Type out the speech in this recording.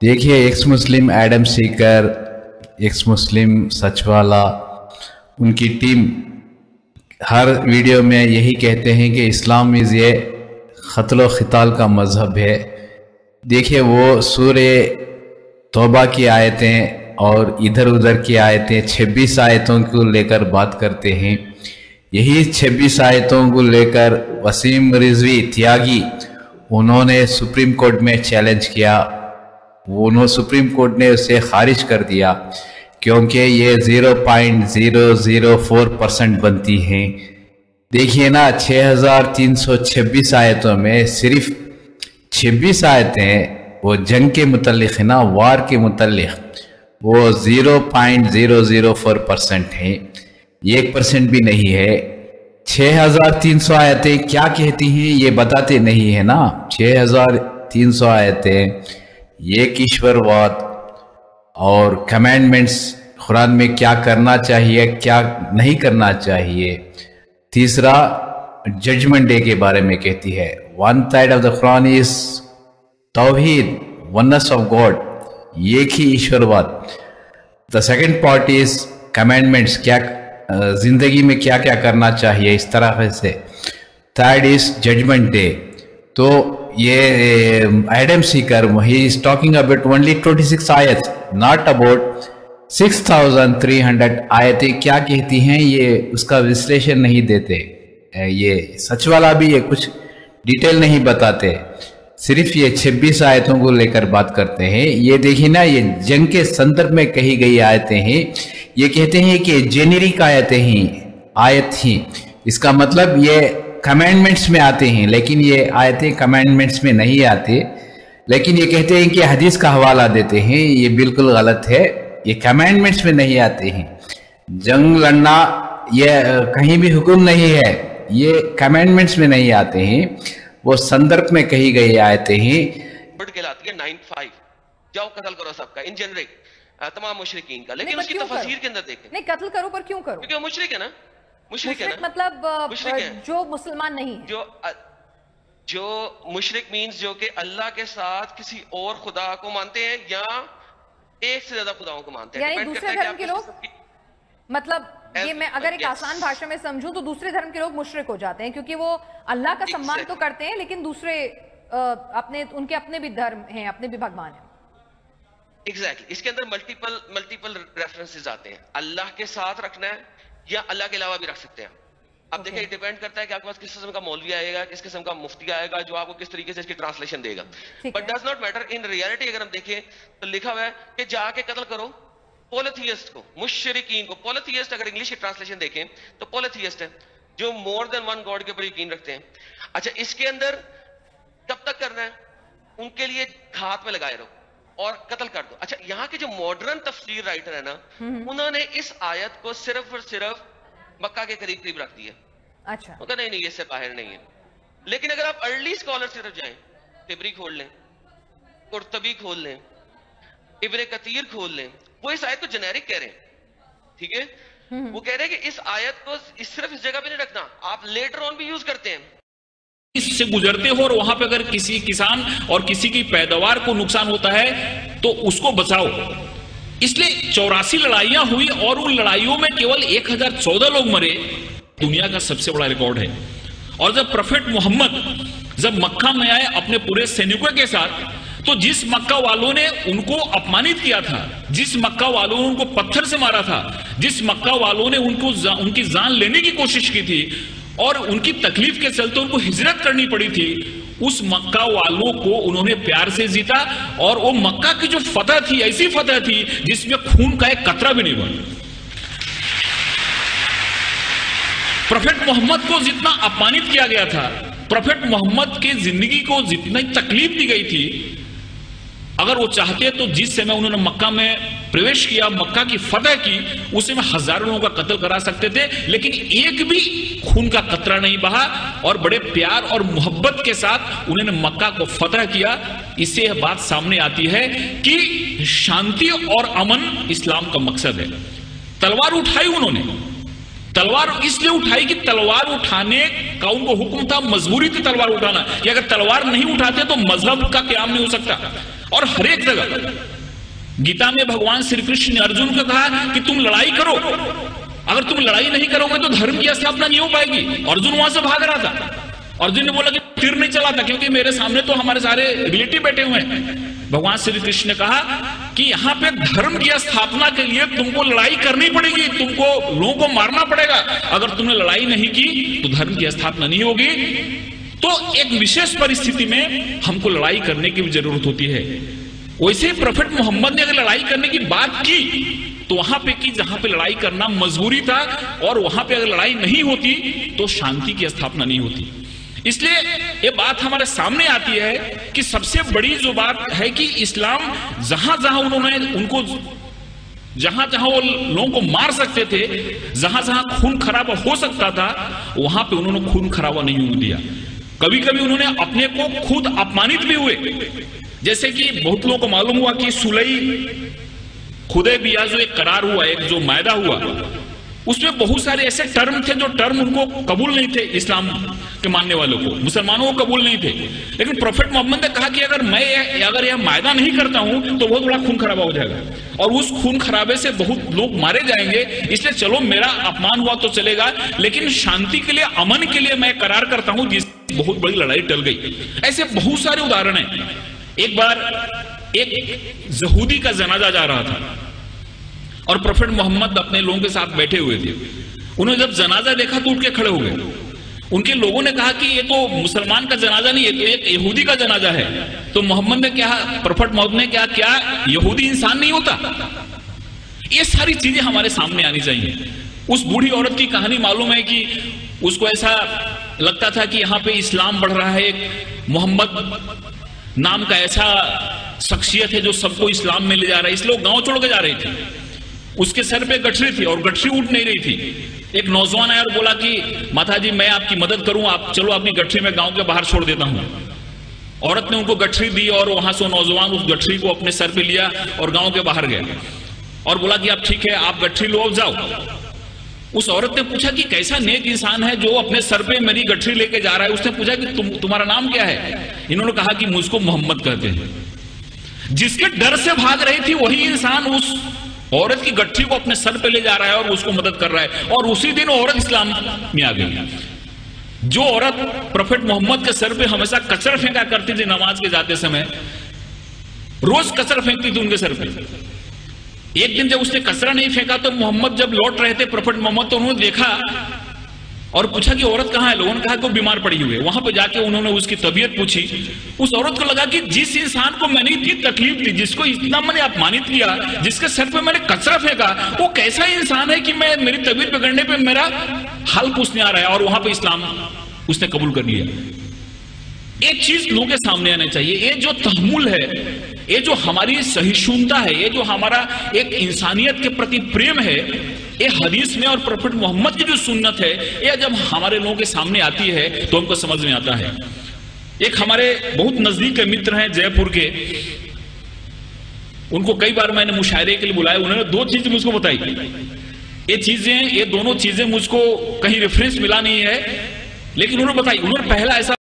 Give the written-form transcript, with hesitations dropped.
देखिए, ex Muslim Adam Seeker, ex Muslim Sachwala, उनकी team हर video में यही कहते हैं कि इस्लाम ये क़त्ल व क़िताल का मज़हब है। देखिए, वो सूरे तौबा की आयतें और इधर उधर की आयतें 26 आयतों को लेकर बात करते हैं। यही 26 आयतों को लेकर वसीम रिजवी त्यागी उन्होंने सुप्रीम कोर्ट में चैलेंज किया। सुप्रीम कोर्ट ने उसे खारिज कर दिया क्योंकि ये 0.004% बनती हैं। देखिए ना, 6326 आयतों में सिर्फ 26 आयतें वो जंग के मुतल्लिक़ है ना, वार के मुतल्लिक़, वो 0.004% हैं, 1% भी नहीं है। 6300 आयतें क्या कहती हैं ये बताते नहीं है ना। 6300 आयतें एक ईश्वरवाद और कमांडमेंट्स, कुरान में क्या करना चाहिए क्या नहीं करना चाहिए। तीसरा, जजमेंट डे के बारे में कहती है। 1/3 ऑफ द कुरान इज तौहीद, वननेस ऑफ गॉड, एक ही ईश्वरवाद। The second part is commandments, क्या जिंदगी में क्या क्या करना चाहिए इस तरह से। Third is judgment day. तो ये Adam Seeker he is talking about only 26 आयत, नॉट अबाउट 6300 आयतें क्या कहती हैं, ये उसका विश्लेषण नहीं देते। ये सचवाला भी ये कुछ डिटेल नहीं बताते, सिर्फ ये 26 आयतों को लेकर बात करते हैं। ये देखिए ना, ये जंग के संदर्भ में कही गई आयतें हैं। ये कहते हैं कि जेनेरिक आयत ही, इसका मतलब ये कमांडमेंट्स में आते हैं, लेकिन ये आयतें कमांडमेंट्स में नहीं आते। लेकिन ये कहते हैं कि हदीस का हवाला देते हैं, ये बिल्कुल गलत है। ये कमांडमेंट्स में नहीं आते हैं। जंग लड़ना ये कहीं भी हुक्म नहीं है, ये कमांडमेंट्स में नहीं आते हैं, वो संदर्भ में कही गई आयतें हैं। कहलाती है 9:5, जाओ कत्ल करो सबका, इन जेनरिक तमाम मुशरिकीन का। लेकिन उसकी तफसीर के अंदर देखें, नहीं कत्ल करो पर क्यों करो? क्योंकि वो मुशरिक है ना, मुशरिक है ना, मतलब जो मुसलमान नहीं है, जो मुशरिक मीन्स जो कि अल्लाह के साथ किसी और खुदा को मानते हैं या एक से ज्यादा खुदाओं को मानते हैं। यानी दूसरे धर्म के लोग, मतलब ये मैं अगर एक आसान भाषा में समझूं तो दूसरे धर्म के लोग मुशरिक हो जाते हैं, क्योंकि वो अल्लाह का सम्मान तो करते हैं लेकिन दूसरे उनके अपने भी धर्म हैं, अपने भी भगवान हैं। एग्जैक्टली, इसके अंदर मल्टीपल रेफरेंसेस आते हैं। अल्लाह के साथ रखना है या अल्लाह के अलावा भी रख सकते हैं। अब देखिए, डिपेंड करता है कि आपके पास किस किस्म का मौलवी आएगा, किस किस्म का मुफ्ती आएगा जो आपको किस तरीके से इसकी ट्रांसलेशन देगा। But does not matter. In reality अगर हम देखें तो लिखा हुआ है कि जाके कत्ल करो पॉलिथियस्ट को, मुशरिकीन को। पॉलिथियस्ट अगर इंग्लिश की ट्रांसलेशन देखें तो पॉलिथियस्ट है जो मोर देन वन गॉड के ऊपर यकीन रखते हैं। अच्छा, इसके अंदर कब तक करना है, उनके लिए हाथ में लगाए रहो और कत्ल कर दो। अच्छा, यहाँ के जो मॉडर्न तफसीर राइटर है ना, उन्होंने इस आयत को सिर्फ और सिर्फ मक्का के करीब करीब रख दिया। अच्छा, उनका नहीं इससे बाहर नहीं है। लेकिन अगर आप अर्ली स्कॉलर की तरफ जाएं, तिबरी खोल लें, कुर्तबी खोल लें, इब्ने कतीर खोल लें, वो इस आयत को जेनेरिक कह रहे हैं। ठीक है, वो कह रहे हैं कि इस आयत को सिर्फ इस जगह पे नहीं रखना, आप लेटर ऑन भी यूज करते हैं। इससे गुजरते हो और वहां पे अगर किसी किसान और किसी की पैदावार को नुकसान होता है तो उसको बचाओ। इसलिए 84 लड़ाइयां हुई और उन लड़ाइयों में केवल 1014 लोग मरे, दुनिया का सबसे बड़ा रिकॉर्ड है। और जब प्रोफेट मोहम्मद जब मक्का में आए अपने पूरे सैनिकों के साथ, तो जिस मक्का वालों ने उनको अपमानित किया था, जिस मक्का वालों ने उनको पत्थर से मारा था, जिस मक्का वालों ने उनकी जान लेने की कोशिश की थी और उनकी तकलीफ के चलते उनको हिजरत करनी पड़ी थी, उस मक्का वालों को उन्होंने प्यार से जीता। और वो मक्का की जो फतह थी, ऐसी फतह थी जिसमें खून का एक कतरा भी नहीं बना। प्रोफेट मोहम्मद को जितना अपमानित किया गया था, प्रोफेट मोहम्मद की जिंदगी को जितनी तकलीफ दी गई थी, अगर वो चाहते तो जिस समय उन्होंने मक्का में प्रवेश किया, मक्का की फतह की, उस समय हजारों लोगों का कत्ल करा सकते थे, लेकिन एक भी खून का कतरा नहीं बहा और बड़े प्यार और मोहब्बत के साथ उन्होंने मक्का को फतह किया। इससे यह बात सामने आती है कि शांति और अमन इस्लाम का मकसद है। तलवार उठाई उन्होंने, तलवार इसलिए उठाई कि तलवार उठाने का उनको हुक्म था, मजबूरी थी तलवार उठाना, कि अगर तलवार नहीं उठाते तो मजहब का क़याम नहीं हो सकता। और हर एक जगह गीता में भगवान श्री कृष्ण ने अर्जुन को कहा कि तुम लड़ाई करो, अगर तुम लड़ाई नहीं करोगे तो धर्म की स्थापना नहीं हो पाएगी। अर्जुन वहां से भाग रहा था, अर्जुन ने बोला कि तीर नहीं चलाता क्योंकि मेरे सामने तो हमारे सारे रिलेटिव बैठे हुए हैं। भगवान श्री कृष्ण ने कहा कि यहाँ पे धर्म की स्थापना के लिए तुमको लड़ाई करनी पड़ेगी, तुमको लोगों को मारना पड़ेगा। अगर तुमने लड़ाई नहीं की तो धर्म की स्थापना नहीं होगी। तो एक विशेष परिस्थिति में हमको लड़ाई करने की भी जरूरत होती है। वैसे ही प्रोफेट मोहम्मद ने अगर लड़ाई करने की बात की तो वहां पे की जहां पे लड़ाई करना मजबूरी था, और वहां पे अगर लड़ाई नहीं होती तो शांति की स्थापना नहीं होती। इसलिए ये बात हमारे सामने आती है कि सबसे बड़ी जो बात है कि इस्लाम जहां जहां उन्होंने उनको जहां जहां वो लोगों को मार सकते थे, जहां जहां खून खराबा हो सकता था, वहां पे उन्होंने खून खराबा नहीं होने दिया। कभी कभी उन्होंने अपने को खुद अपमानित भी हुए, जैसे कि बहुत लोगों को मालूम हुआ कि सुलई हुदैबिया जो एक करार हुआ, एक जो मायदा हुआ, उसमें बहुत सारे ऐसे टर्म थे जो टर्म उनको कबूल नहीं थे, इस्लाम के मानने वालों को, मुसलमानों को कबूल नहीं थे। लेकिन प्रोफेट मोहम्मद ने कहा कि अगर यह मायदा नहीं करता हूं तो बहुत बड़ा खून खराबा हो जाएगा, और उस खून खराबे से बहुत लोग मारे जाएंगे। इसलिए चलो मेरा अपमान हुआ तो चलेगा, लेकिन शांति के लिए, अमन के लिए मैं करार करता हूं, जिससे बहुत बड़ी लड़ाई टल गई। ऐसे बहुत सारे उदाहरण हैं। एक बार एक यहूदी का जनाजा जा रहा था और प्रोफेट मोहम्मद अपने लोगों के साथ बैठे हुए थे। उन्होंने जब जनाजा देखा तो उठ के खड़े हो गए। उनके लोगों ने कहा कि ये तो मुसलमान का जनाजा नहीं है, तो एक यहूदी का जनाजा है। तो मोहम्मद ने क्या, प्रोफेट मोहम्मद ने क्या यहूदी इंसान नहीं होता? ये सारी चीजें हमारे सामने आनी चाहिए। उस बूढ़ी औरत की कहानी मालूम है कि उसको ऐसा लगता था कि यहाँ पे इस्लाम बढ़ रहा है, एक मोहम्मद नाम का ऐसा शख्सियत है जो सबको इस्लाम में ले जा रहा है, इसलिए वो गांव छोड़ के जा रही थी। उसके सर पे गठरी थी और गठरी उठ नहीं रही थी। एक नौजवान आया और बोला कि माता जी मैं आपकी मदद करूं, आप चलो अपनी गठरी में गांव के बाहर छोड़ देता हूं। औरत ने उनको गठरी दी और वहां से नौजवान उस गठरी को अपने सर पे लिया और गांव के बाहर गया और बोला कि आप ठीक है, आप गठरी लो, अब जाओ। उस औरत ने पूछा कि कैसा नेक इंसान है जो अपने सर पे मेरी गठरी लेके जा रहा है। उसने पूछा कि तुम्हारा नाम क्या है? इन्होंने कहा कि मुझको मोहम्मद कहते हैं। जिसके डर से भाग रही थी वही इंसान उस औरत की गठरी को अपने सर पे ले जा रहा है और उसको मदद कर रहा है, और उसी दिन औरत इस्लाम में आ गई। जो औरत प्रोफेट मोहम्मद के सर पे हमेशा कचरा फेंका करती थी नमाज के जाते समय, रोज कचरा फेंकती थी उनके सर पे। एक दिन जब उसने कचरा नहीं फेंका तो मोहम्मद जब लौट रहे थे, प्रोफेट मोहम्मद, तो उन्होंने देखा और पूछा कि औरत कहां है? लोगों ने कहा कि वो बीमार पड़ी हुई है। वहां पे जाके उन्होंने उसकी तबीयत पूछी। उस औरत को लगा कि जिस इंसान को मैंने इतनी तकलीफ दी, जिसको इतना मैंने अपमानित किया, जिसके सर पे मैंने कचरा फेंका, वो कैसा इंसान है कि मेरी तबीयत बिगड़ने पे मेरा हाल पूछने आ रहा है। और वहां पे इस्लाम उसने कबूल कर लिया। एक चीज लोगों के सामने आना चाहिए, ये जो तहम्मुल है, ये जो हमारी सहिष्णुता है, ये जो हमारा एक इंसानियत के प्रति प्रेम है, ये हदीस में और प्रोफेट मोहम्मद की जो सुन्नत है, ये जब हमारे लोगों के सामने आती है तो हमको समझ में आता है। एक हमारे बहुत नजदीक के मित्र हैं जयपुर के, उनको कई बार मैंने मुशायरे के लिए बुलाया। उन्होंने दो चीजें मुझको बताई। ये दोनों चीजें मुझको कहीं रेफरेंस मिला नहीं है, लेकिन उन्होंने बताई। उन्होंने पहला ऐसा